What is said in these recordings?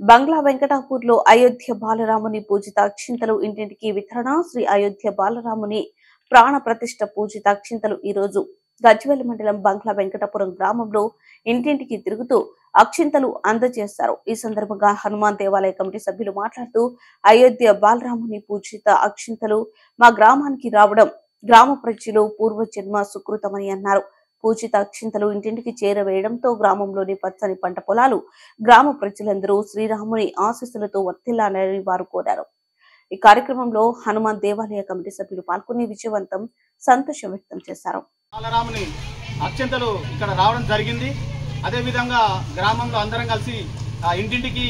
బంగ్లా వెంకటాపూర్లో అయోధ్య బాలరాముని పూజిత అక్షింతలు ఇంటింటికి వితరణ. శ్రీ అయోధ్య బాలరాముని ప్రాణ ప్రతిష్ఠ పూజిత అక్షింతలు ఈ రోజు గజ్వేల్ మండలం బంగ్లా వెంకటాపురం గ్రామంలో ఇంటింటికి తిరుగుతూ అక్షింతలు అందజేస్తారు. ఈ సందర్భంగా హనుమాన్ దేవాలయ కమిటీ సభ్యులు మాట్లాడుతూ అయోధ్య బాలరాముని పూజిత అక్షింతలు మా గ్రామానికి రావడం గ్రామ ప్రజలు పూర్వజన్మ సుకృతమని అన్నారు. పూజిత అక్షింతలు ఇంటింటికి చేరవేయడంతో గ్రామంలోని పచ్చని పంట పొలాలు గ్రామ ప్రజలందరూ శ్రీరాముని ఆశీస్సులతో వర్ధిల్లాలని వారు కోరారు. ఈ కార్యక్రమంలో హనుమాన్ దేవాలయ కమిటీ సభ్యులు పాల్గొని విజయవంతం సంతోషం వ్యక్తం చేశారు. బాలరాముని అక్షింతలు ఇక్కడ రావడం జరిగింది. అదే విధంగా గ్రామంలో అందరం కలిసి ఇంటింటికి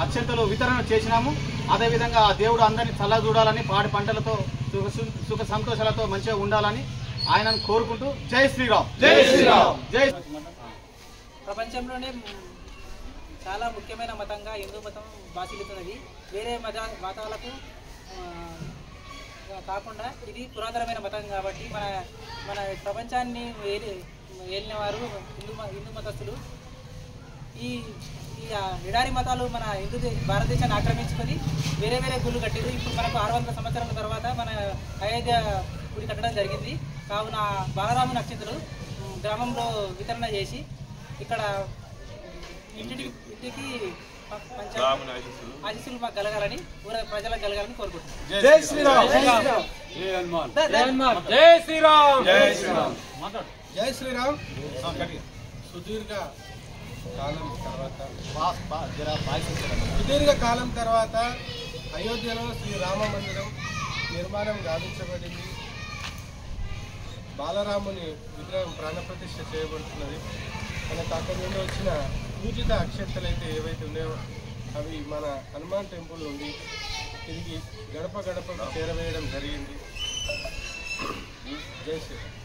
అక్షింతలు వితరణ చేసినాము. అదే విధంగా దేవుడు అందరినీ చల్ల చూడాలని, పాడి పంటలతో సుఖ సంతోషాలతో మంచిగా ఉండాలని ఆయనను కోరుకుంటూ జై శ్రీరామ్, జై శ్రీరామ్, జై. ప్రపంచంలోనే చాలా ముఖ్యమైన మతంగా హిందూ మతం బాసిల్లుతున్నది. వేరే మతాలకు కాకుండా ఇది పురాతనమైన మతం కాబట్టి మన ప్రపంచాన్ని ఏలిన వారు హిందూ మతస్థులు. ఈ ఎడారి మతాలు మన భారతదేశాన్ని ఆక్రమించుకొని వేరే గుళ్ళు కట్టారు. ఇప్పుడు మనకు 600 సంవత్సరాల తర్వాత మన అయోధ్య గుడి కట్టడం జరిగింది. కావున బాలరాముని అక్షింతలు గ్రామంలో వితరణ చేసి ఇక్కడ ఇంటికి ఆశీస్సులు మాకు కలగాలని, ఊర ప్రజలకు కలగాలని కోరుకుంటున్నాం. జై శ్రీరామ్, జై శ్రీరామ్. సుదీర్ఘ కాలం తర్వాత అయోధ్యలో శ్రీరామ మందిరం నిర్మాణం గావించబడింది. బాలరాముని విగ్రహం ప్రాణప్రతిష్ఠ చేయబడుతున్నది. మనకు అక్కడి నుండి వచ్చిన పూజిత అక్షంతలు అయితే ఏవైతే ఉన్నాయో అవి మన హనుమాన్ టెంపుల్ నుండి తిరిగి గడప గడపకు చేరవేయడం జరిగింది. జై శ్రీరామ్.